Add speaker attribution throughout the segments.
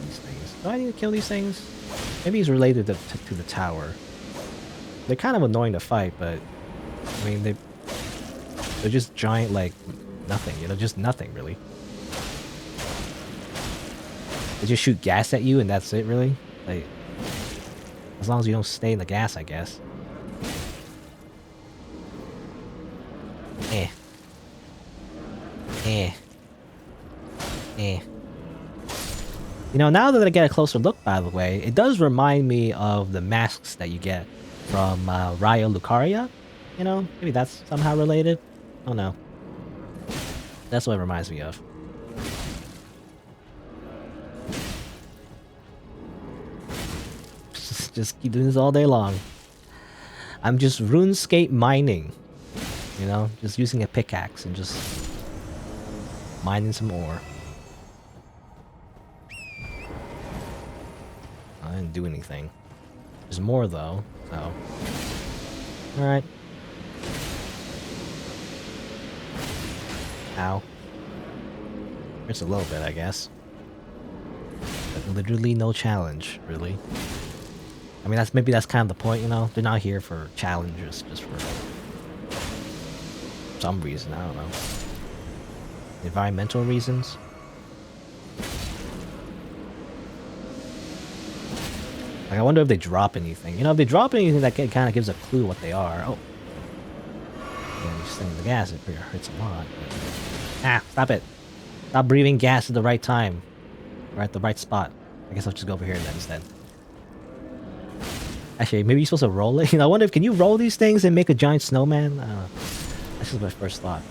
Speaker 1: these things. Do I need to kill these things? Maybe he's related to the tower. They're kind of annoying to fight, but I mean they're just giant like nothing, you know, just nothing really. They just shoot gas at you and that's it, really? Like, as long as you don't stay in the gas, I guess. Eh. Eh. Eh. You know, now that I get a closer look, by the way, it does remind me of the masks that you get from Raya Lucaria. You know, maybe that's somehow related. Oh no. That's what it reminds me of. Just keep doing this all day long. I'm just RuneScape mining. You know, just using a pickaxe and just mining some ore. I didn't do anything. There's more though, so. Alright. Ow. It's a little bit, I guess. But literally no challenge, really. I mean, maybe that's kind of the point, you know? They're not here for challenges, just for some reason, I don't know. Environmental reasons? Like, I wonder if they drop anything. You know, if they drop anything, that kind of gives a clue what they are. Oh. Yeah, you're sending the gas, it hurts a lot. But... Ah, stop it. Stop breathing gas at the right time. Or at the right spot. I guess I'll just go over here then instead. Actually, maybe you're supposed to roll it? You know, I wonder if, can you roll these things and make a giant snowman? I don't know. That's just my first thought.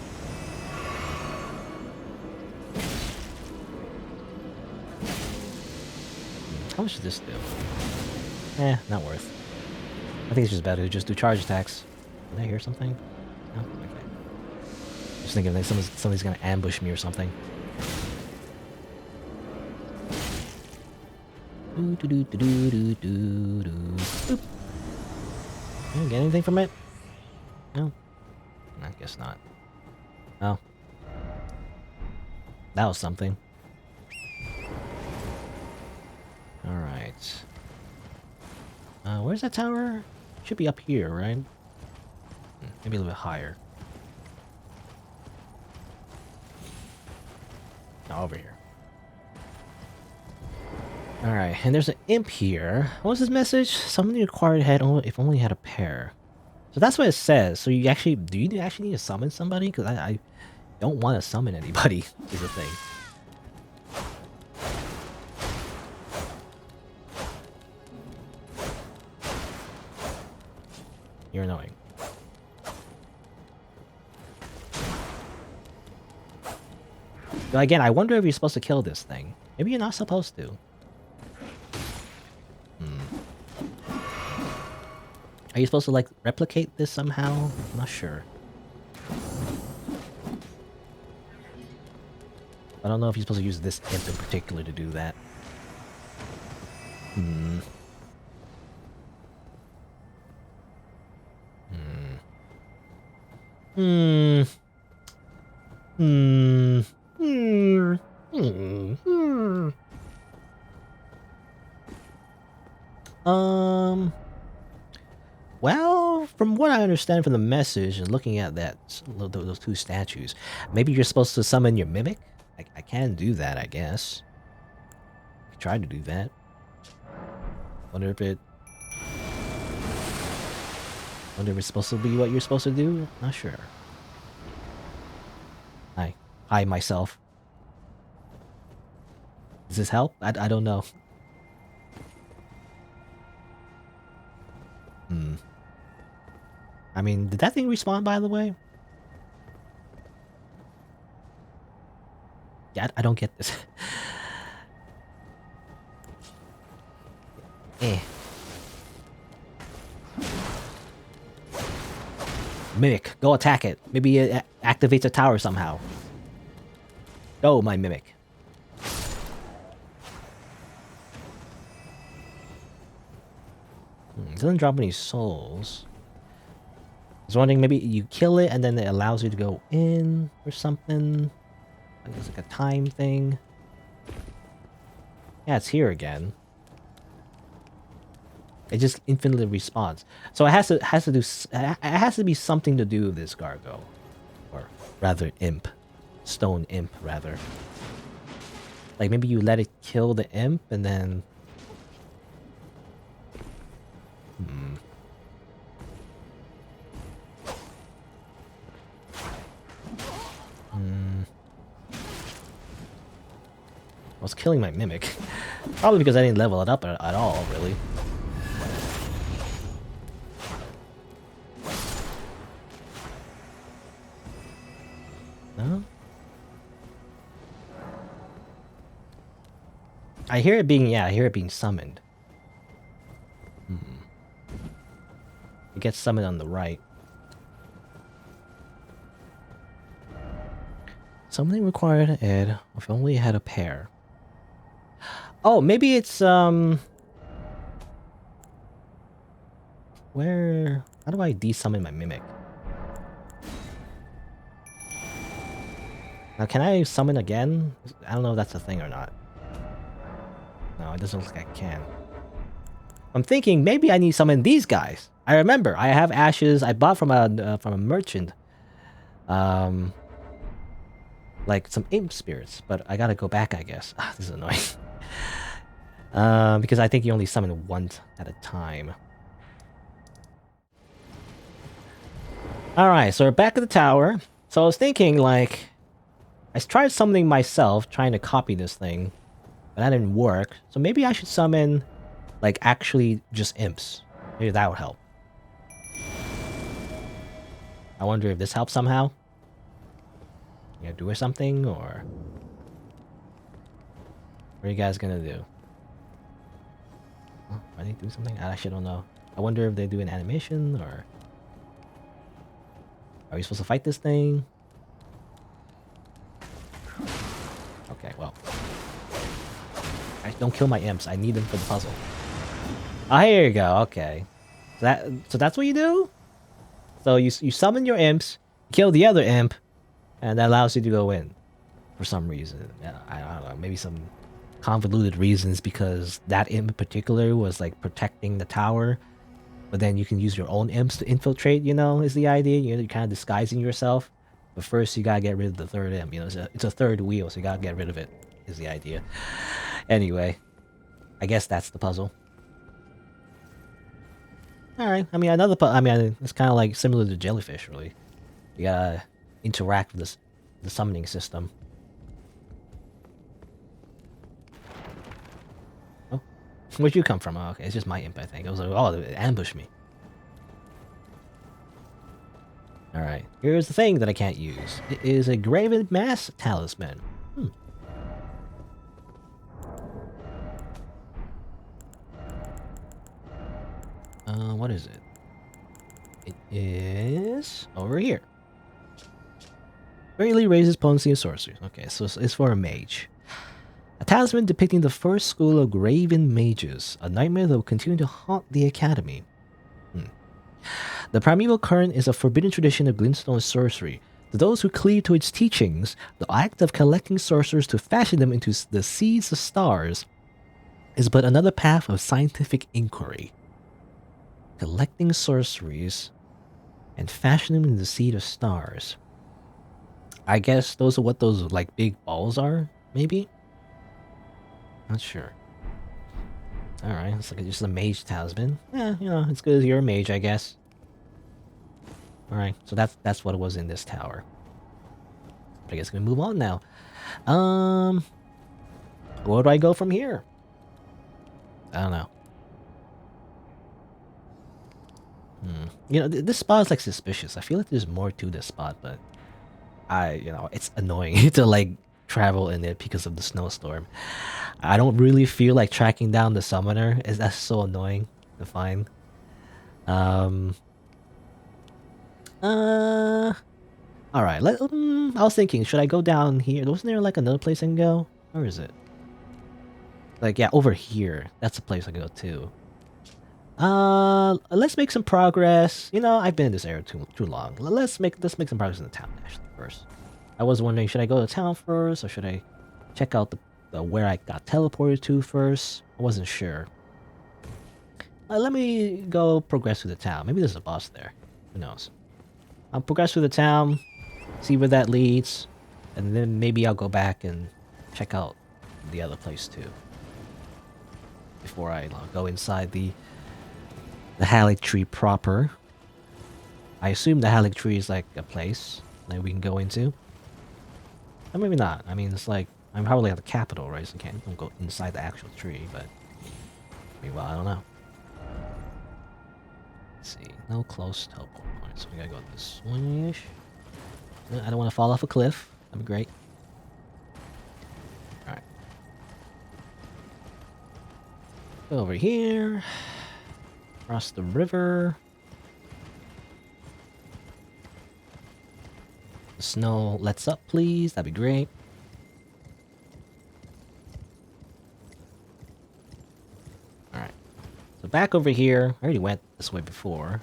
Speaker 1: How much does this do? Eh, not worth. I think it's just better to just do charge attacks. Did I hear something? No? Okay. Just thinking that somebody's gonna ambush me or something. Boop. You get anything from it? No? I guess not. Oh. That was something. Alright. Where's that tower? Should be up here, right? Maybe a little bit higher. No, over here. Alright, and there's an imp here. What's this message? Somebody required head if only had a pair. So that's what it says. So you actually, do you actually need to summon somebody? Because I don't want to summon anybody, is the thing. You're annoying. But again, I wonder if you're supposed to kill this thing. Maybe you're not supposed to. Are you supposed to, like, replicate this somehow? I'm not sure. I don't know if you're supposed to use this imp in particular to do that. Well, from what I understand from the message and looking at those two statues, maybe you're supposed to summon your mimic? I can do that, I guess. I could try to do that. Wonder if it's supposed to be what you're supposed to do? Not sure. Hi, myself. Does this help? I don't know. I mean, did that thing respawn, by the way? Yeah, I don't get this. Mimic, go attack it. Maybe it activates a tower somehow. Go, my mimic. It doesn't drop any souls. I was wondering, maybe you kill it and then it allows you to go in or something. Like it's like a time thing. Yeah, it's here again. It just infinitely respawns. So it has to do. It has to be something to do with this Gargo, or rather imp, stone imp rather. Like maybe you let it kill the imp and then. Hmm. I was killing my mimic. Probably because I didn't level it up at all, really. No? I hear it being summoned. It gets summoned on the right. Something required to add if only it had a pair. Oh, maybe it's where how do I desummon my mimic? Now can I summon again? I don't know if that's a thing or not. No, it doesn't look like I can. I'm thinking maybe I need to summon these guys. I remember I have ashes I bought from a merchant. Like some imp spirits, but I gotta go back, I guess. Ah, this is annoying. Because I think you only summon once at a time. Alright, so we're back at the tower. So I was thinking, like, I tried summoning myself, trying to copy this thing, but that didn't work. So maybe I should summon, like, actually just imps. Maybe that would help. I wonder if this helps somehow. You do something, or what are you guys gonna do? Oh, are they doing something? I actually don't know. I wonder if they do an animation, or are we supposed to fight this thing? Okay, well, don't kill my imps. I need them for the puzzle. Ah, here you go. Okay, so that's what you do. So you summon your imps, kill the other imp, and that allows you to go in for some reason. I don't know, maybe some convoluted reasons, because that imp in particular was like protecting the tower, but then you can use your own imps to infiltrate, you know, is the idea. You're kind of disguising yourself, but first you gotta get rid of the third imp. You know, it's a third wheel, so you gotta get rid of it, is the idea. Anyway, I guess that's the puzzle. Alright, I mean, it's kind of like similar to jellyfish, really. You gotta interact with the summoning system. Oh, where'd you come from? Oh, okay, it's just my imp, I think. I was like, oh, it ambushed me. Alright, here's the thing that I can't use. It is a graven mass talisman. What is it? It is over here. Greatly raises potency of sorcery. Okay, so it's for a mage. A talisman depicting the first school of graven mages, a nightmare that will continue to haunt the academy. The primeval current is a forbidden tradition of glintstone sorcery. To those who cleave to its teachings, the act of collecting sorcerers to fashion them into the seeds of stars is but another path of scientific inquiry. Collecting sorceries and fashioning them into the seed of stars. I guess those are what those like big balls are, maybe? Not sure. Alright, it's like just a mage talisman. Yeah, you know, it's good as you're a mage, I guess. Alright, so that's what it was in this tower. But I guess we can move on now. Where do I go from here? I don't know. You know, this spot is like suspicious. I feel like there's more to this spot, but you know, it's annoying to like travel in it because of the snowstorm. I don't really feel like tracking down the summoner. That's so annoying to find. All right. I was thinking, should I go down here? Wasn't there like another place I can go? Where is it? Like, yeah, over here. That's a place I can go to. Let's make some progress. You know, I've been in this area too long. Let's make some progress in the town actually first. I was wondering, should I go to town first, or should I check out where I got teleported to first. I wasn't sure. Let me go progress through the town. Maybe there's a boss there. Who knows? I'll progress through the town, see where that leads, and then maybe I'll go back and check out the other place too. Before I go inside the Erdtree proper. I assume the Erdtree is like a place that we can go into. Or maybe not. I mean, it's like, I'm probably at the capital, right? So I can't go inside the actual tree, but... I mean, well, I don't know. Let's see. No close teleport points. So we gotta go this way-ish. I don't want to fall off a cliff. That'd be great. Alright. Go over here. Across the river. The snow lets up, please. That'd be great. Alright. So back over here. I already went this way before.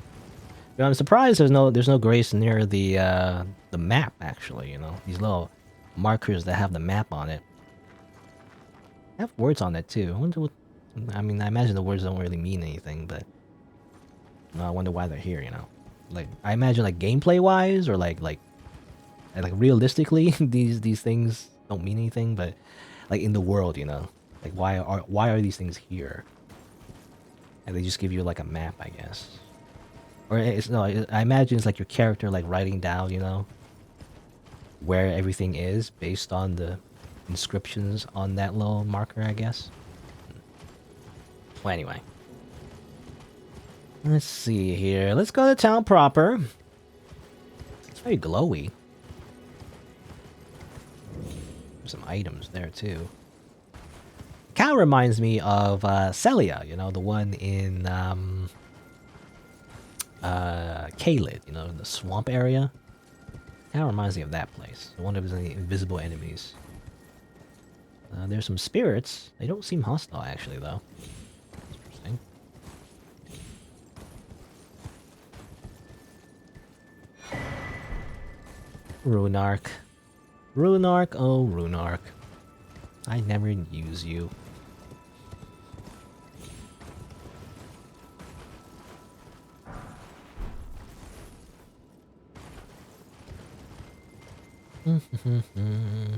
Speaker 1: You know, I'm surprised there's no grace near the map, actually, you know. These little markers that have the map on it. They have words on it too. I wonder what, I mean, I imagine the words don't really mean anything, but I wonder why they're here, you know. Like, I imagine like gameplay wise or like realistically these things don't mean anything, but like in the world, you know. Like why are these things here? And they just give you like a map, I guess. Or it's no, I imagine it's like your character like writing down, you know, where everything is based on the inscriptions on that little marker, I guess. Well, anyway. Let's see here. Let's go to town proper. It's very glowy. There's some items there too. Kind of reminds me of Celia, you know, the one in Kool-Aid, you know, in the swamp area. Kind of reminds me of that place. I wonder if there's any invisible enemies. There's some spirits. They don't seem hostile, actually, though. Interesting. Runark. Runark, oh Runark. I never use you.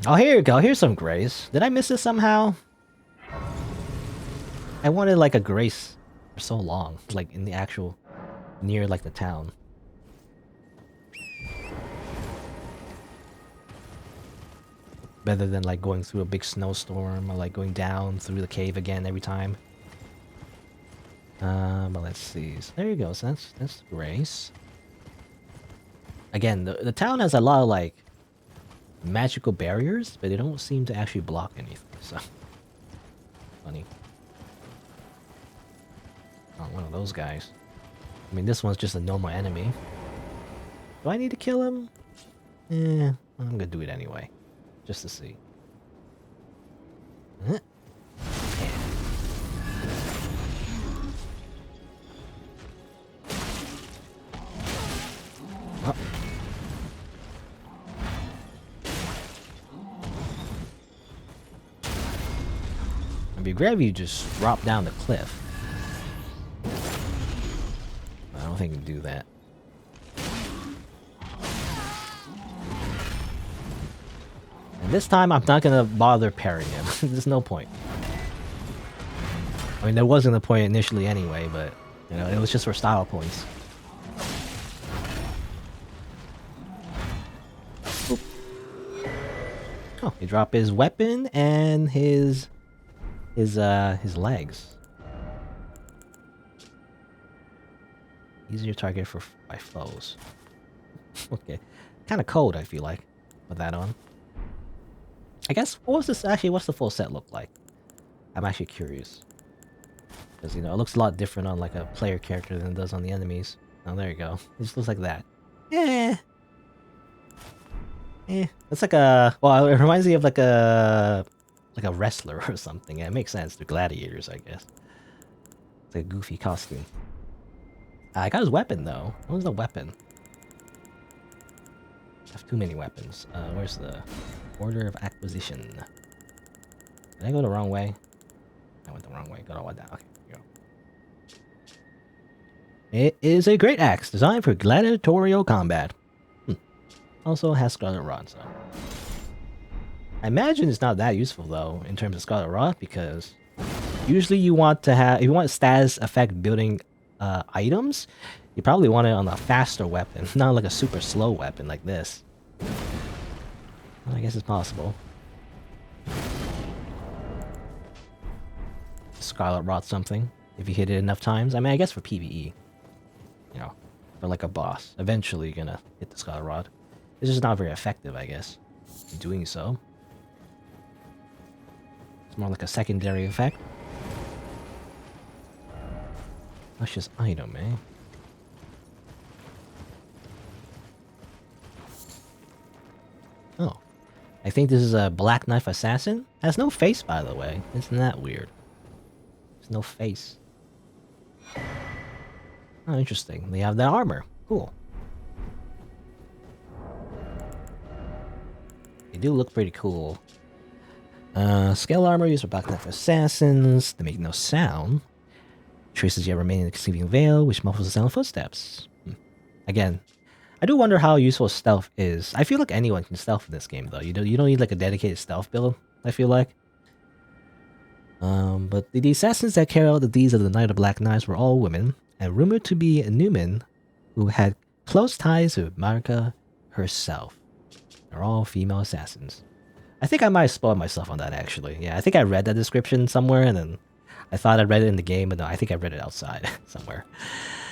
Speaker 1: Oh, here you go. Here's some grace. Did I miss it somehow? I wanted like a grace for so long, like in the actual near like the town. Rather than like going through a big snowstorm or like going down through the cave again every time. But let's see. So there you go. So that's grace. Again, the town has a lot of like magical barriers, but they don't seem to actually block anything, so funny. Not one of those guys. I mean, this one's just a normal enemy. Do I need to kill him? Eh, I'm gonna do it anyway, just to see. Huh? Oh. It'd be great if you just drop down the cliff. I don't think you can do that. And this time I'm not gonna bother parrying him. There's no point. I mean, there wasn't a point initially anyway, but you know, it was just for style points. Oop. Oh, he dropped his weapon and his legs. Easier target by foes. Okay, kind of cold. I feel like with that on. I guess what's the full set look like? I'm actually curious because you know it looks a lot different on like a player character than it does on the enemies. Oh, there you go. It just looks like that. It's like a it reminds me of like a wrestler or something. Yeah, it makes sense. They're gladiators, I guess. It's like a goofy costume. I got his weapon though. What was the weapon? I have too many weapons. Where's the order of acquisition? Did I go the wrong way? I went the wrong way. Got all that. Okay, here we go. It is a great axe designed for gladiatorial combat. Also has Scarlet Rod, so... I imagine it's not that useful, though, in terms of Scarlet Rod, because... Usually you want to have... If you want status effect building items, you probably want it on a faster weapon, not like a super slow weapon like this. Well, I guess it's possible. Scarlet Rot something, if you hit it enough times. I mean, I guess for PvE. You know, for like a boss. Eventually you're gonna hit the Scarlet Rod. It's just not very effective, I guess, in doing so. It's more like a secondary effect. That's just item, eh? Oh. I think this is a Black Knife Assassin. Has no face, by the way. Isn't that weird? There's no face. Oh, interesting. They have the armor. Cool. They do look pretty cool. Scale armor used for Black Knife Assassins. They make no sound. Traces yet remain in the sleeping veil, which muffles the sound of footsteps. Again, I do wonder how useful stealth is. I feel like anyone can stealth in this game, though. You don't need like a dedicated stealth build, I feel like. But the assassins that carry out the deeds of the Knight of Black Knives were all women, and rumored to be Newman, who had close ties with Marika herself. They're all female assassins. I think I might have spoiled myself on that, actually. Yeah, I think I read that description somewhere, and then I thought I read it in the game, but no, I think I read it outside somewhere.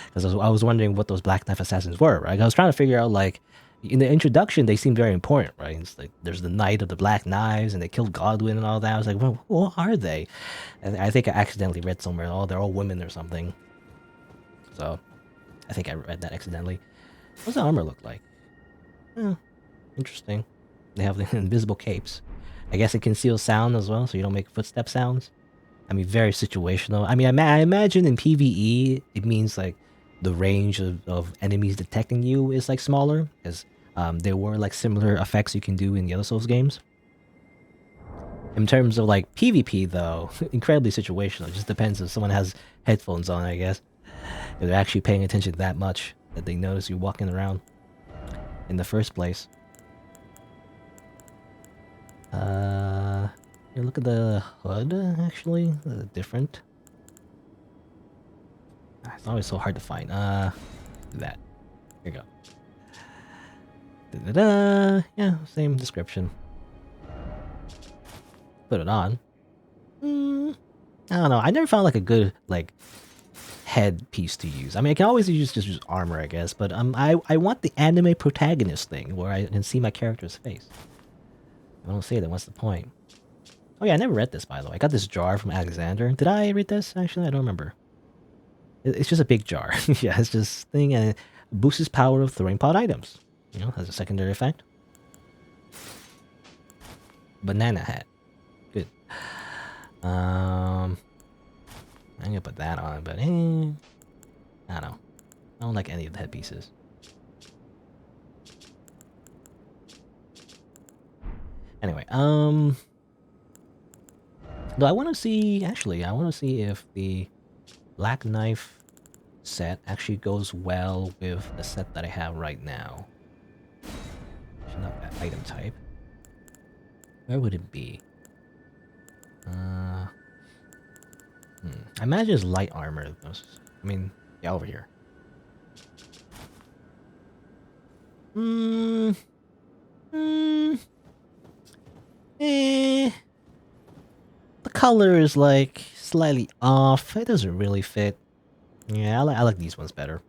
Speaker 1: Because I was wondering what those Black Knife Assassins were, right? I was trying to figure out, like, in the introduction, they seem very important, right? It's like, there's the Knight of the Black Knives, and they killed Godwin and all that. I was like, well, who are they? And I think I accidentally read somewhere, oh, they're all women or something. So, I think I read that accidentally. What's the armor look like? Interesting. They have the invisible capes. I guess it conceals sound as well, so you don't make footstep sounds. I mean, very situational. I mean, I imagine in PvE, it means, like, the range of enemies detecting you is, like, smaller, because there were, like, similar effects you can do in the other Souls games. In terms of, like, PvP, though, incredibly situational. It just depends if someone has headphones on, I guess. If they're actually paying attention that much that they notice you walking around in the first place. Here, look at the hood, actually. Different. It's always so hard to find. That. Here you go. Da-da-da. Yeah, same description. Put it on. I don't know. I never found, like, a good, like, head piece to use. I mean, I can always just use armor, I guess, but I want the anime protagonist thing, where I can see my character's face. If I don't see it, then what's the point? Oh yeah, I never read this, by the way. I got this jar from Alexander. Did I read this? Actually, I don't remember. It's just a big jar. Yeah, it's just thing, and it boosts his power of throwing pot items. You know, has a secondary effect. Banana hat. Good. I'm gonna put that on, but I don't know. I don't like any of the headpieces. Anyway, though I want to see, actually, I want to see if the Black Knife set actually goes well with the set that I have right now. Actually, not that item type. Where would it be? I imagine it's light armor. I mean, yeah, over here. The color is, like, slightly off. It doesn't really fit. Yeah, I like these ones better.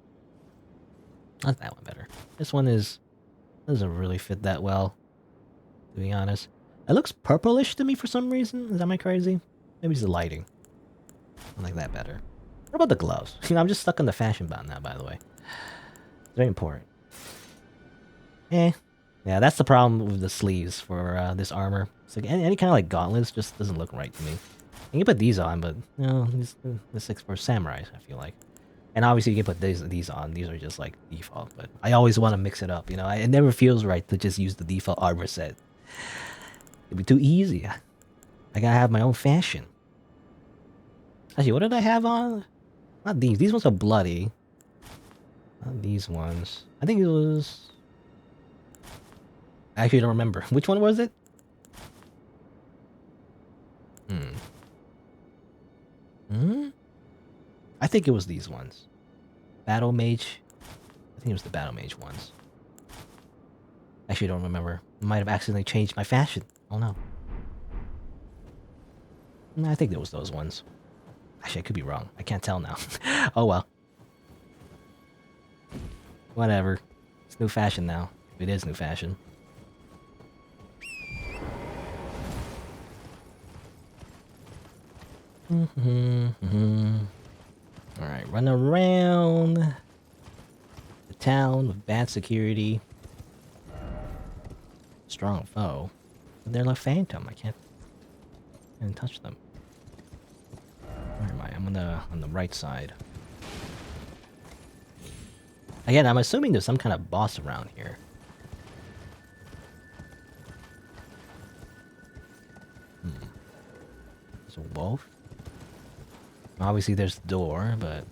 Speaker 1: I like that one better. This one doesn't really fit that well, to be honest. It looks purplish to me for some reason. Am I crazy? Maybe it's the lighting. I like that better. What about the gloves? You know, I'm just stuck on the fashion bound now, by the way. It's very important. Yeah, that's the problem with the sleeves for this armor. It's like any kind of, like, gauntlets just doesn't look right to me. You can put these on, but you know, this is for samurais, I feel like. And obviously you can put these on. These are just, like, default, but I always want to mix it up, you know. It never feels right to just use the default armor set. It'd be too easy. I gotta have my own fashion. Actually, what did I have on? Not these. These ones are bloody. Not these ones. I think it was... I actually don't remember. Which one was it? I think it was these ones. Battle Mage. I think it was the Battle Mage ones. Actually, don't remember. I might have accidentally changed my fashion. Oh no. I think it was those ones. Actually, I could be wrong. I can't tell now. Oh well. Whatever. It's new fashion now. It is new fashion. Alright, run around the town with bad security. Strong foe. But they're like phantom. I can't touch them. Where am I? I'm on the right side. Again, I'm assuming there's some kind of boss around here. There's a wolf. Obviously, there's the door, but...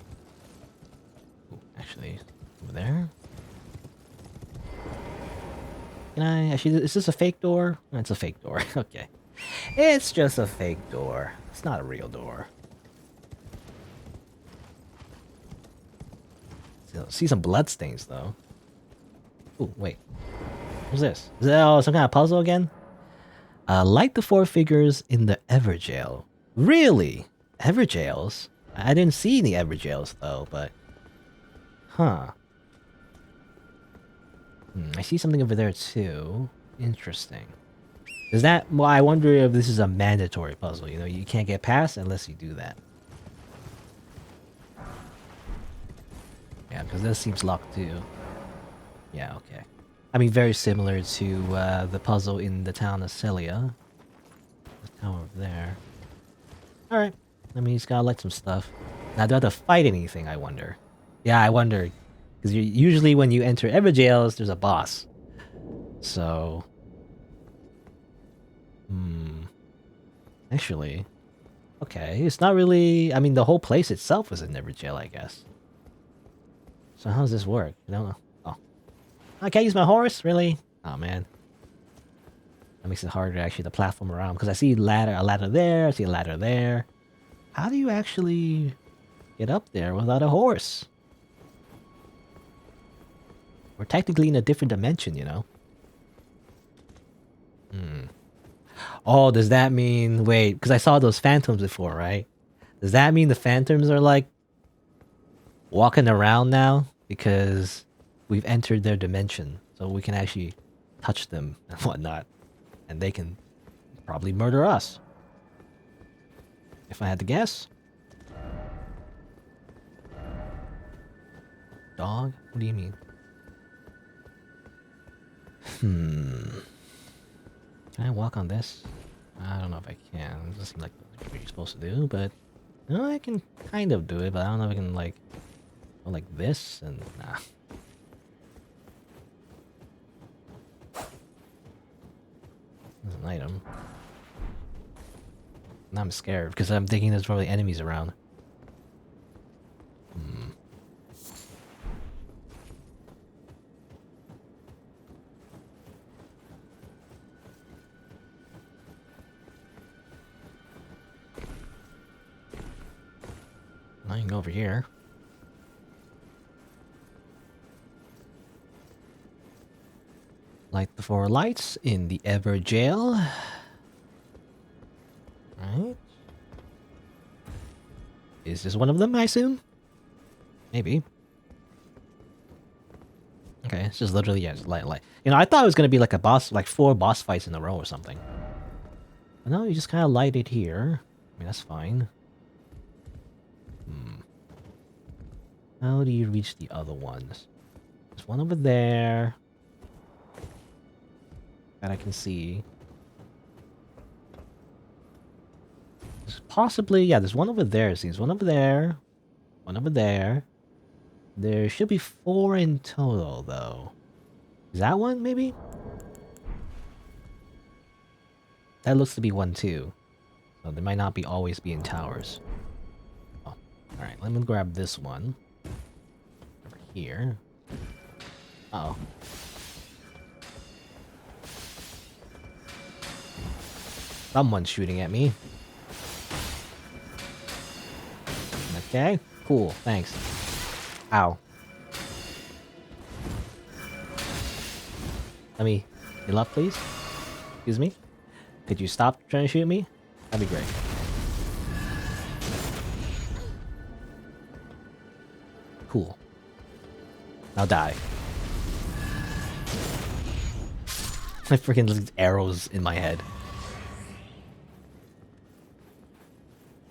Speaker 1: Ooh, actually, over there? Can I... Actually, is this a fake door? It's a fake door. Okay. It's just a fake door. It's not a real door. See some bloodstains, though. Ooh, wait. What's this? Is that some kind of puzzle again? Like the 4 figures in the Everjail. Really? Everjails? I didn't see any Everjails, though, but... Huh. I see something over there, too. Interesting. Is that... Well, I wonder if this is a mandatory puzzle. You know, you can't get past unless you do that. Yeah, because this seems locked, too. Yeah, okay. I mean, very similar to the puzzle in the town of Celia. The tower over there. Alright. I mean, he's gotta light some stuff. Now, do I have to fight anything, I wonder? Yeah, I wonder. Because usually when you enter Everjails, there's a boss. So... Actually... Okay, it's not really... I mean, the whole place itself is an Everjail, I guess. So how does this work? I don't know. Oh. I can't use my horse? Really? Oh, man. That makes it harder, actually, to platform around. Because I see a ladder there, I see a ladder there. How do you actually get up there without a horse? We're technically in a different dimension, you know? Oh, does that mean... Wait, because I saw those phantoms before, right? Does that mean the phantoms are, like, walking around now? Because we've entered their dimension. So we can actually touch them and whatnot. And they can probably murder us. If I had to guess. Dog? What do you mean? Can I walk on this? I don't know if I can. It doesn't seem like what you're supposed to do, but... No, I can kind of do it, but I don't know if I can, like... Go like this, and... Nah. There's an item. Now I'm scared, because I'm thinking there's probably enemies around. I can go over here. Light the 4 lights in the Everjail. Right. Is this one of them, I assume? Maybe. Okay, it's just literally, yeah, just light. You know, I thought it was gonna be like a boss, like 4 boss fights in a row or something. But no, you just kind of light it here. I mean, that's fine. How do you reach the other ones? There's one over there that I can see. There's possibly, yeah, there's one over there. It seems one over there, one over there. There should be 4 in total, though. Is that one, maybe? That looks to be one, too. So they might not be always be in towers. Oh, alright, let me grab this one. Over here. Uh oh. Someone's shooting at me. Okay, cool, thanks. Ow. Let me heal up, please. Excuse me. Could you stop trying to shoot me? That'd be great. Cool. Now die. My freaking arrows in my head.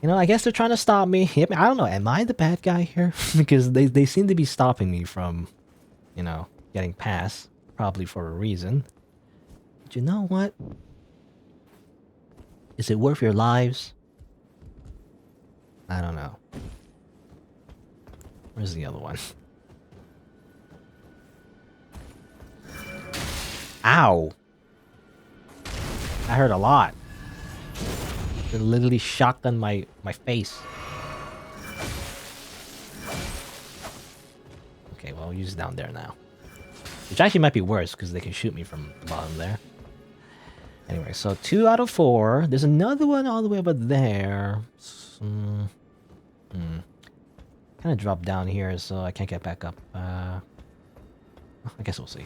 Speaker 1: You know, I guess they're trying to stop me. I don't know, am I the bad guy here? Because they seem to be stopping me from, you know, getting past. Probably for a reason. But you know what? Is it worth your lives? I don't know. Where's the other one? Ow! I hurt a lot. It literally shotgunned my face. Okay, well, I'll use it down there now. Which actually might be worse, because they can shoot me from the bottom there. Anyway, so 2 out of 4. There's another one all the way over there. Kind of dropped down here, so I can't get back up. I guess we'll see.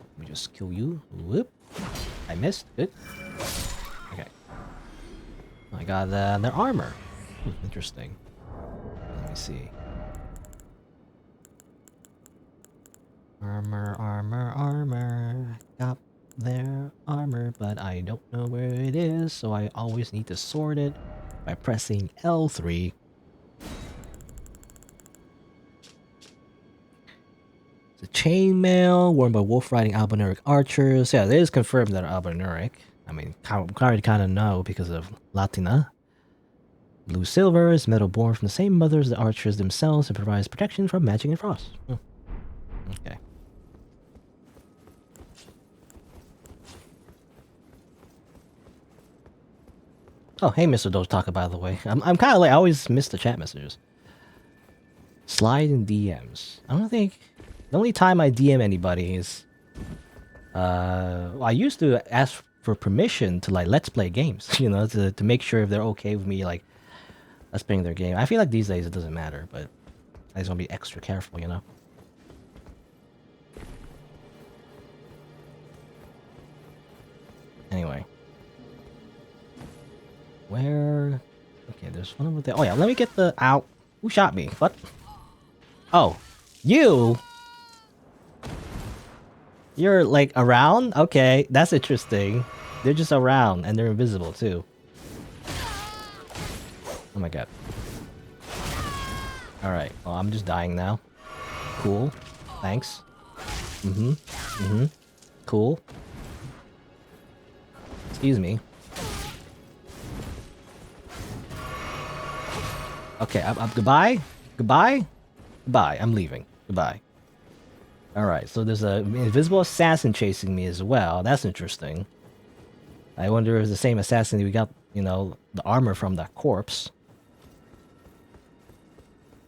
Speaker 1: Let me just kill you. Whoop. I missed. Good. Okay. I got their armor. Interesting. Let me see. Armor, armor, armor. Got their armor, but I don't know where it is, so I always need to sort it by pressing L3. It's a chainmail worn by wolf-riding albinuric archers. Yeah, it is confirmed that are albinuric. I mean, I already kind of know because of Latina. Blue silver is metal born from the same mother as the archers themselves and provides protection from magic and frost. Okay. Oh, hey, Mr. Dotaka, by the way. I'm kind of like, I always miss the chat messages. Slide in DMs. I don't think... The only time I DM anybody is... Well, I used to ask for permission to, like, let's play games, you know, to make sure if they're okay with me, like, let's playing their game. I feel like these days it doesn't matter, but I just want to be extra careful, you know? Anyway. Where... Okay, there's one over there. Oh yeah, let me get the... Ow. Who shot me? What? Oh. You? You're, like, around? Okay, that's interesting. They're just around, and they're invisible, too. Oh my god. Alright, well, I'm just dying now. Cool. Thanks. Cool. Excuse me. Okay, goodbye? Goodbye? Goodbye, I'm leaving. Goodbye. Alright, so there's an invisible assassin chasing me as well. That's interesting. I wonder if it's the same assassin we got, you know, the armor from that corpse.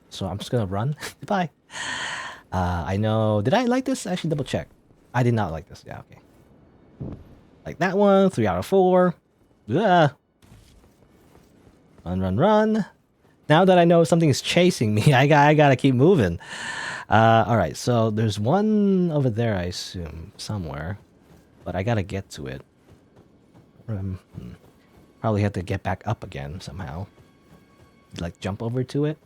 Speaker 1: So I'm just gonna run. Goodbye. I know... Did I like this? Actually, double check. I did not like this. Yeah, okay. Like that one. 3 out of 4. Yeah. Run, run, run. Now that I know something is chasing me, I gotta keep moving. Alright, so there's one over there, I assume. Somewhere. But I gotta get to it. Probably have to get back up again somehow. Like, jump over to it.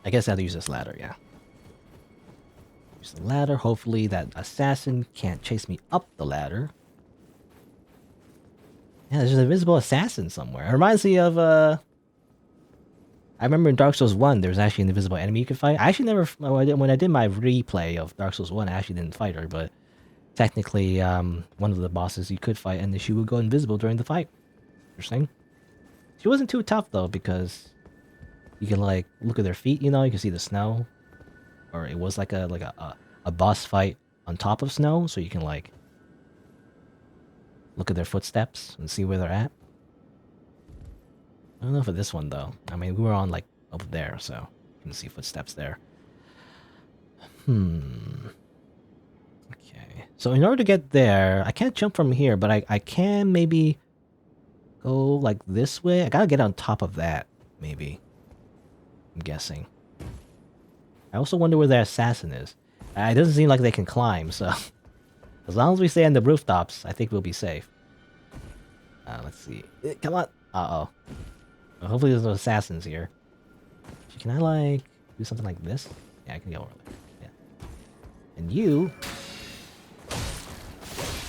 Speaker 1: I guess I have to use this ladder, yeah. Use the ladder. Hopefully that assassin can't chase me up the ladder. Yeah, there's an invisible assassin somewhere. It reminds me of, I remember in Dark Souls 1, there was actually an invisible enemy you could fight. I actually never... When I did my replay of Dark Souls 1, I actually didn't fight her, but... Technically, one of the bosses you could fight, and she would go invisible during the fight. Interesting. She wasn't too tough, though, because... You can, like, look at their feet, you know? You can see the snow. Or it was like a boss fight on top of snow, so you can, like... look at their footsteps and see where they're at. I don't know for this one though. I mean, we were on like over there, so you can see footsteps there. Okay. So in order to get there, I can't jump from here, but I can maybe go like this way. I gotta get on top of that, maybe. I'm guessing. I also wonder where the assassin is. It doesn't seem like they can climb, so as long as we stay on the rooftops, I think we'll be safe. Let's see. Come on. Uh-oh. Well, hopefully there's no assassins here. Can I, like, do something like this? Yeah, I can go over there. Yeah. And you...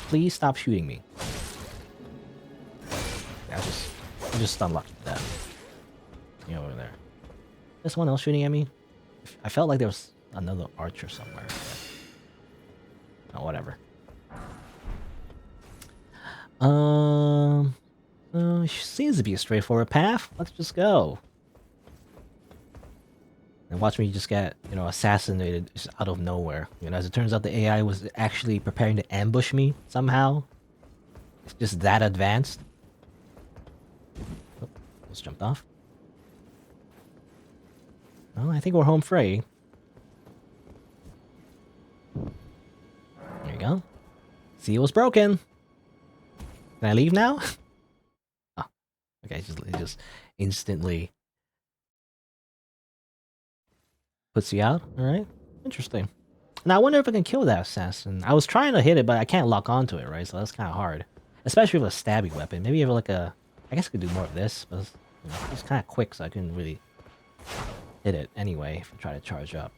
Speaker 1: please stop shooting me. Yeah, I just unlocked that. You over there. There's someone else shooting at me? I felt like there was another archer somewhere. But... oh, whatever. Seems to be a straightforward path. Let's just go. And watch me just get, you know, assassinated just out of nowhere. You know, as it turns out, the AI was actually preparing to ambush me somehow. It's just that advanced. Oh, almost jumped off. Well, I think we're home free. There you go. See, it was broken. Can I leave now? Oh, okay, it just instantly puts you out. All right, interesting. Now I wonder if I can kill that assassin. I was trying to hit it, but I can't lock onto it, right? So that's kind of hard, especially with a stabbing weapon. Maybe you have like a. I guess I could do more of this, but you know, it's kind of quick, so I couldn't really hit it anyway if I try to charge up.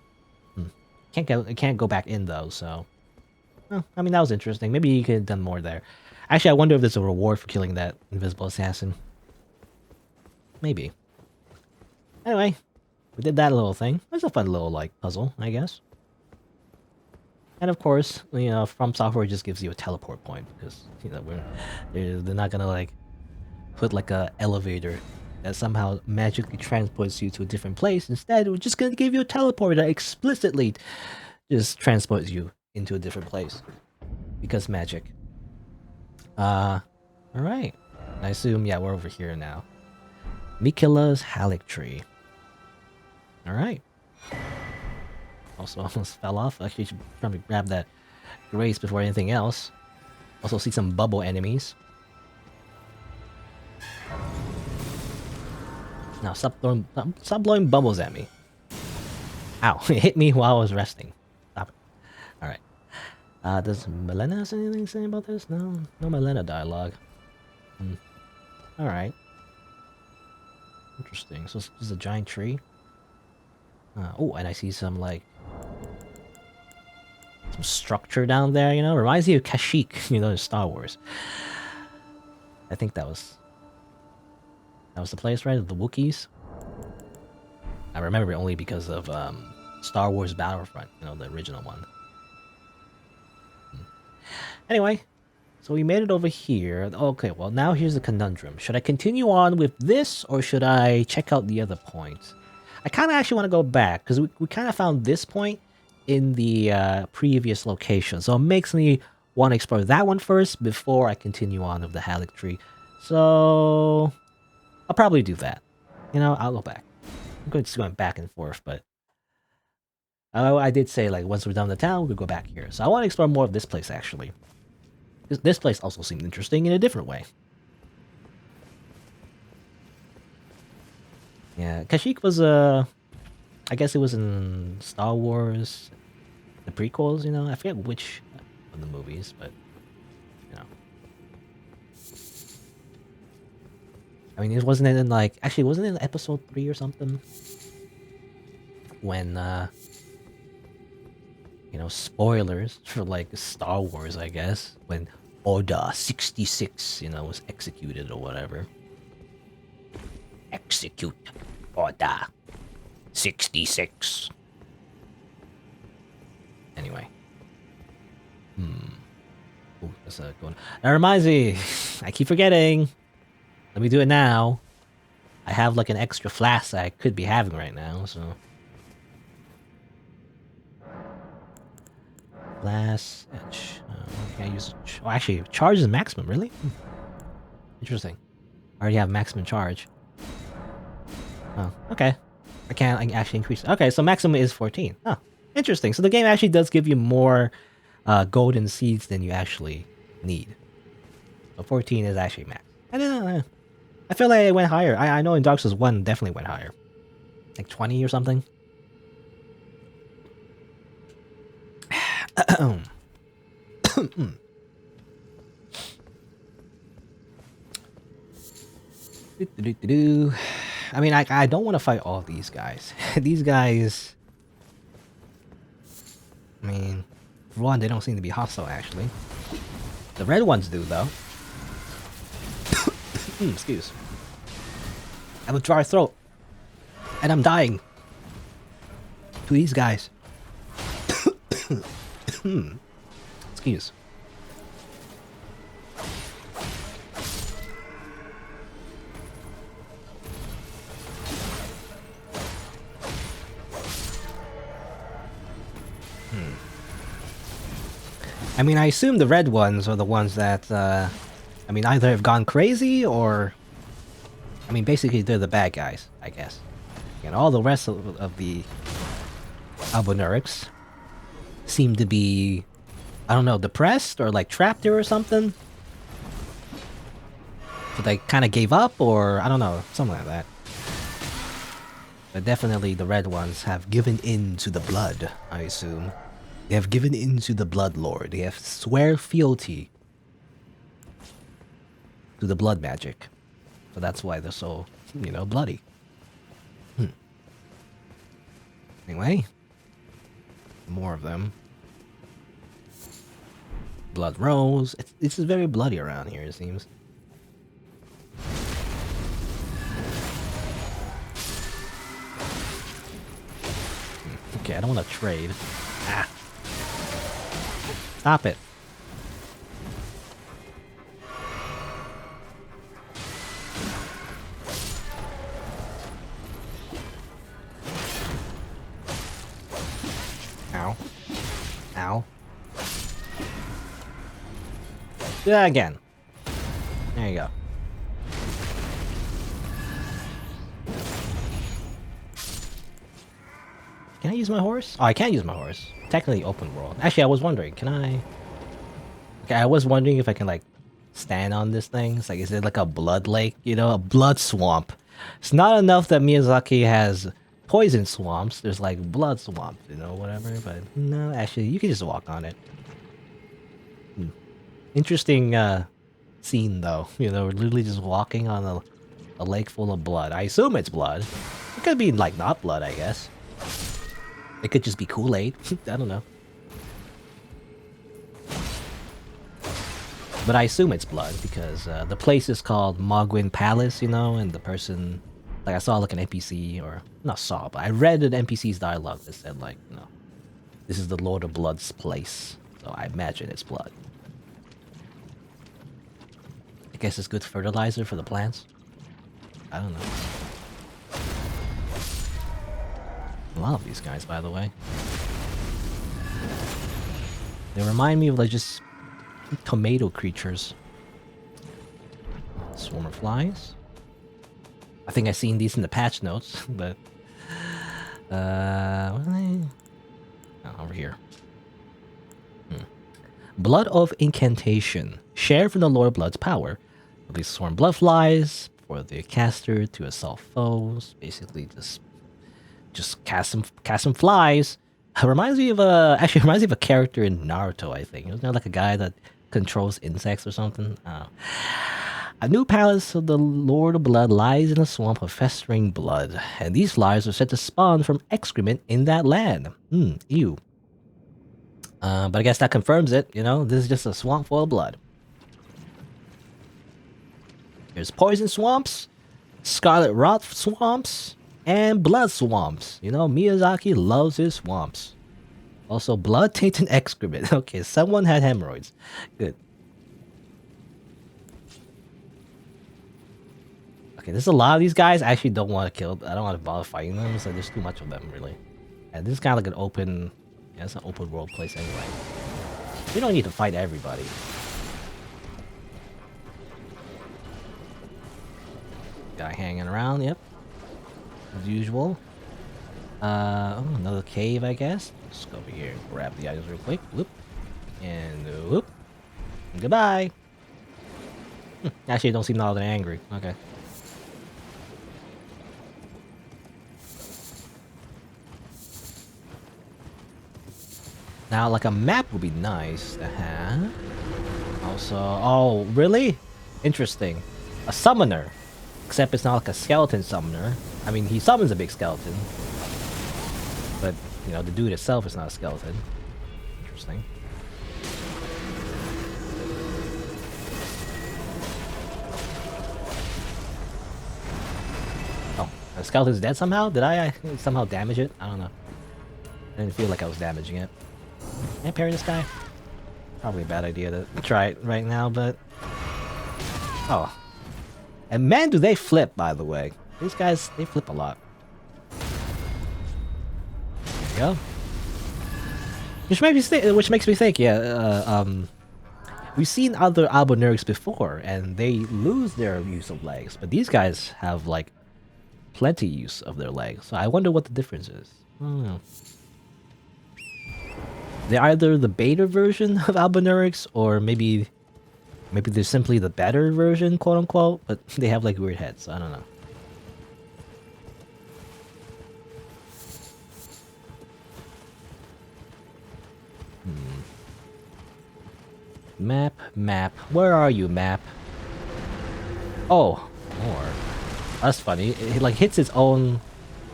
Speaker 1: Can't go back in though, so. Well, I mean that was interesting. Maybe you could have done more there. Actually, I wonder if there's a reward for killing that invisible assassin. Maybe. Anyway, we did that little thing. It's a fun little, like, puzzle, I guess. And of course, you know, From Software just gives you a teleport point because, you know, they're not gonna, like, put, like, a elevator that somehow magically transports you to a different place. Instead, we're just gonna give you a teleport that explicitly just transports you into a different place. Because magic. Alright. I assume, yeah, we're over here now. Mikila's Erdtree. Alright. Also almost fell off. Actually, should probably grab that grace before anything else. Also see some bubble enemies. Now stop blowing bubbles at me. Ow, it hit me while I was resting. Stop it. Alright. Does Milena have anything to say about this? No Milena dialogue. Alright. Interesting. So this is a giant tree. Oh, and I see some, like, some structure down there, you know? Reminds me of Kashyyyk, you know, in Star Wars. I think that was the place, right? Of the Wookiees. I remember it only because of Star Wars Battlefront, you know, the original one. Anyway, so we made it over here. Okay, well, now here's the conundrum. Should I continue on with this, or should I check out the other points? I kind of actually want to go back, because we kind of found this point in the previous location. So it makes me want to explore that one first before I continue on with the Erdtree. So I'll probably do that. You know, I'll go back. I'm just going back and forth, but I did say, like, once we're done with the town, we'll go back here. So I want to explore more of this place, actually. This place also seemed interesting in a different way. Yeah, Kashyyyk was, I guess it was in Star Wars, the prequels, you know? I forget which of the movies, but, you know. I mean, it wasn't in, like, actually, wasn't it in episode 3 or something? When, you know, spoilers for, like, Star Wars, I guess, when Order 66, you know, was executed or whatever. Execute Order 66. Anyway. Ooh, that's going. That reminds me. I keep forgetting. Let me do it now. I have like an extra flask that I could be having right now, so. Glass etch. Can't use. Oh, actually, charge is maximum. Really? Interesting. I already have maximum charge. Oh, okay. I can't actually increase. Okay, so maximum is 14. Huh. Interesting. So the game actually does give you more golden seeds than you actually need. So 14 is actually max. I don't know. I feel like it went higher. I know in Dark Souls 1 definitely went higher. Like 20 or something. I mean, I don't want to fight all these guys. These guys... I mean, for one, they don't seem to be hostile, actually. The red ones do, though. Excuse. I have a dry throat. And I'm dying. To these guys. Excuse. I mean, I assume the red ones are the ones that, I mean, either have gone crazy or... I mean, basically, they're the bad guys, I guess. And all the rest of the Albonurics seem to be, I don't know, depressed or like trapped here or something. So they kind of gave up, or I don't know, something like that. But definitely the red ones have given in to the blood, I assume. They have given in to the Blood Lord. They have swear fealty to the blood magic. So that's why they're so, you know, bloody. Anyway. More of them. Blood Rose. It's very bloody around here, it seems. Okay, I don't want to trade. Ah. Stop it. Ow. Ow. Do that again. There you go. Can I use my horse? Oh, I can't use my horse. Technically open world. Actually, I was wondering, can I... Okay, I was wondering if I can, like, stand on this thing. It's like, is it like a blood lake? You know, a blood swamp. It's not enough that Miyazaki has poison swamps. There's, like, blood swamps, you know, whatever. But, no, actually, you can just walk on it. Interesting, scene, though. You know, we're literally just walking on a lake full of blood. I assume it's blood. It could be, like, not blood, I guess. It could just be Kool-Aid. I don't know. But I assume it's blood because the place is called Mogwin Palace, you know, and the person... Like, I saw, like, an NPC, or... Not saw, but I read an NPC's dialogue that said, like, you know, this is the Lord of Blood's place. So I imagine it's blood. I guess it's good fertilizer for the plants? I don't know. A lot of these guys, by the way. They remind me of, like, just tomato creatures. Swarm of flies. I think I've seen these in the patch notes, but... what are they? Oh, over here. Blood of Incantation. Share from the Lord of Blood's power. Release swarm blood flies for the caster to assault foes. Basically, just cast some flies. It reminds me of actually reminds me of a character in Naruto, I think. Isn't there like a guy that controls insects or something? A new palace of the Lord of Blood lies in a swamp of festering blood, and these flies are said to spawn from excrement in that land. Ew. But I guess that confirms it, you know? This is just a swamp full of blood. There's poison swamps, scarlet rot swamps, and blood swamps. You know, Miyazaki loves his swamps. Also, blood, taint, and excrement. Okay, someone had hemorrhoids. Good. Okay, there's a lot of these guys. I actually don't want to kill. I don't want to bother fighting them, so there's too much of them, really. And this is kind of like an open... Yeah, it's an open world place anyway. We don't need to fight everybody. Guy hanging around, yep. As usual. Oh, another cave, I guess. Let's go over here and grab the items real quick. Whoop. And whoop. And goodbye. Actually, don't seem all that angry. Okay. Now, like a map would be nice to have. Also, oh, really? Interesting. A summoner. Except it's not like a skeleton summoner. I mean, he summons a big skeleton. But, you know, the dude itself is not a skeleton. Interesting. Oh, the skeleton's dead somehow? Did I somehow damage it? I don't know. I didn't feel like I was damaging it. Can I parry this guy? Probably a bad idea to try it right now, but... Oh. And man, do they flip, by the way. These guys, they flip a lot. There you go. Which makes me think, yeah, we've seen other Albonurics before, and they lose their use of legs, but these guys have, like, plenty use of their legs. So I wonder what the difference is. I don't know. They're either the beta version of Albonurics, or maybe they're simply the better version, quote unquote, but they have like weird heads, so I don't know. Map. Where are you, map? Oh, more. That's funny. It like hits its own.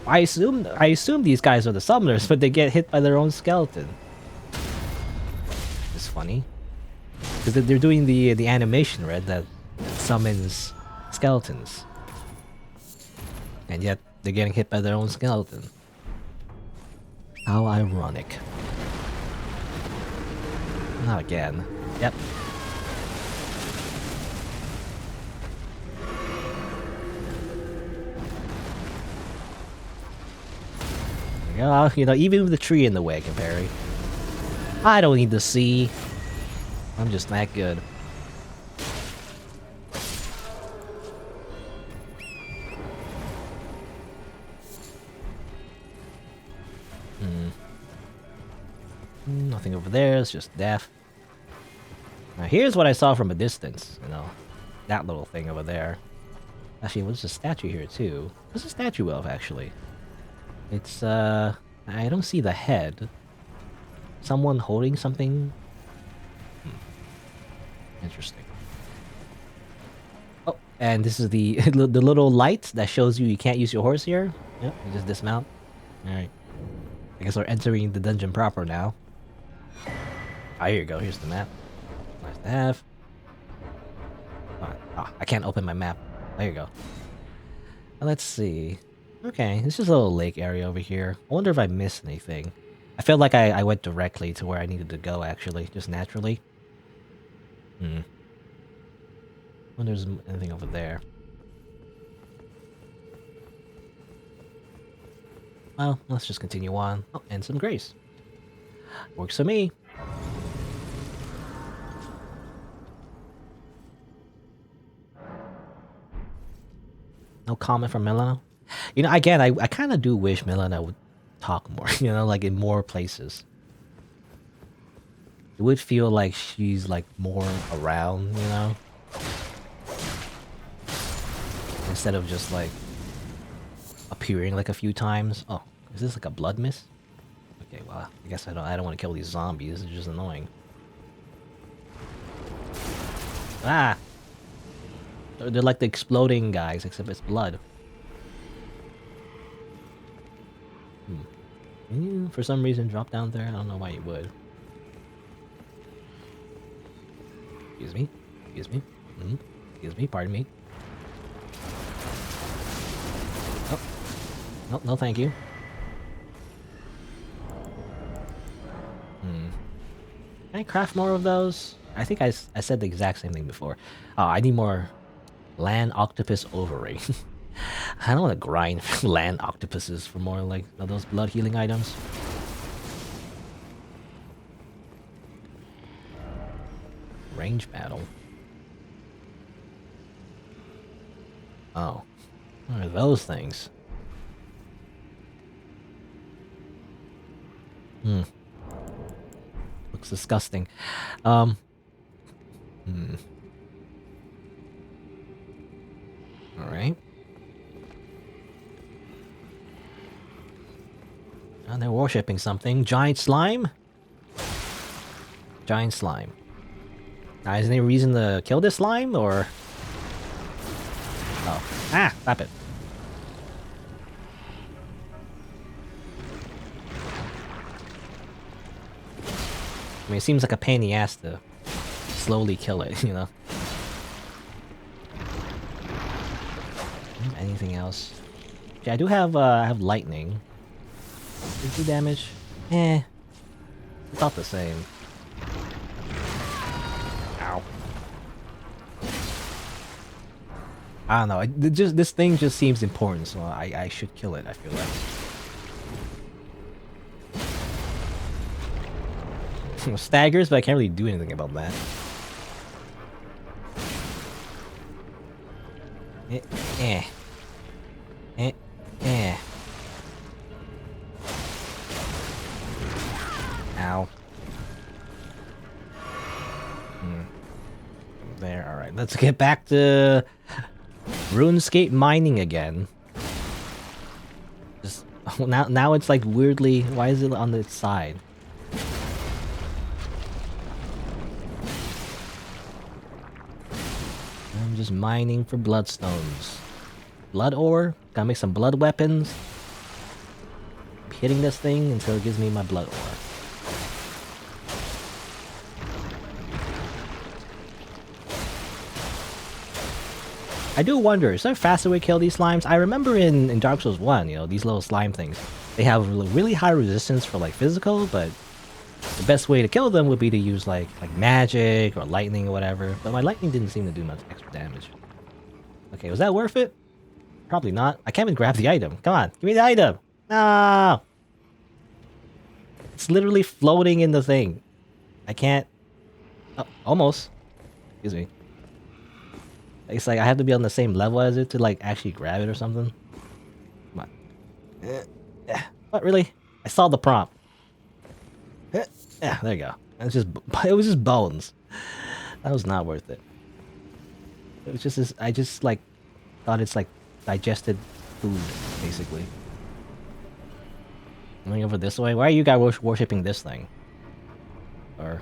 Speaker 1: I assume these guys are the summoners, but they get hit by their own skeleton. It's funny. Because they're doing the animation, right? That summons skeletons. And yet, they're getting hit by their own skeleton. How ironic. Not again. Yep. You know, even with the tree in the way, I can parry. I don't need to see. I'm just that good. Nothing over there, it's just death. Now here's what I saw from a distance, you know. That little thing over there. Actually, what's a statue here too? What's a statue of, actually? It's, I don't see the head. Someone holding something? Interesting. Oh, and this is the the little light that shows you can't use your horse here. Yep, you just dismount. Alright. I guess we're entering the dungeon proper now. Ah, here you go. Here's the map. Nice to have. Oh, I can't open my map. There you go. Let's see. Okay, this is a little lake area over here. I wonder if I missed anything. I feel like I went directly to where I needed to go, actually. Just naturally. I wonder if there's anything over there. Well, let's just continue on. Oh, and some grace. Works for me. No comment from Milena? You know, again, I kind of do wish Milena would talk more, you know, like in more places. It would feel like she's like more around, you know? Instead of just like appearing like a few times. Oh, is this like a blood mist? Okay, well, I guess I don't want to kill these zombies. It's just annoying. Ah! They're like the exploding guys, except it's blood. For some reason, drop down there. I don't know why you would. Excuse me. Excuse me. Excuse me. Pardon me. Oh. No, no, thank you. Can I craft more of those? I think I said the exact same thing before. Oh, I need more land octopus ovary. I don't want to grind land octopuses for more like those blood healing items. range battle. Oh. What are those things? Looks disgusting. Hmm. Alright. And they're worshipping something. Giant slime? Giant slime. Now, is there any reason to kill this slime, or... Oh. Ah! Stop it. I mean, it seems like a pain in the ass to slowly kill it, you know? Anything else? Yeah, I do have, I have lightning. Does it do damage? Eh. It's not the same. Ow. I don't know. This thing just seems important, so I should kill it, I feel like. Staggers, but I can't really do anything about that. Ow. There, alright. Let's get back to RuneScape mining again. Just now it's like weirdly, why is it on its side? I'm just mining for bloodstones. Blood ore? Gotta make some blood weapons. I'm hitting this thing until it gives me my blood ore. I do wonder, is there a faster way to kill these slimes? I remember in Dark Souls 1, you know, these little slime things, they have really high resistance for like physical, but the best way to kill them would be to use like magic or lightning or whatever. But my lightning didn't seem to do much extra damage. Okay, was that worth it? Probably not. I can't even grab the item. Come on, give me the item! No! It's literally floating in the thing. I can't... Oh, almost. Excuse me. It's like I have to be on the same level as it to like actually grab it or something. Come on. What, really? I saw the prompt. Yeah, there you go. It was just bones. That was not worth it. It was just this, I just like thought it's like digested food, basically. Going over this way. Why are you guys worshipping this thing? Or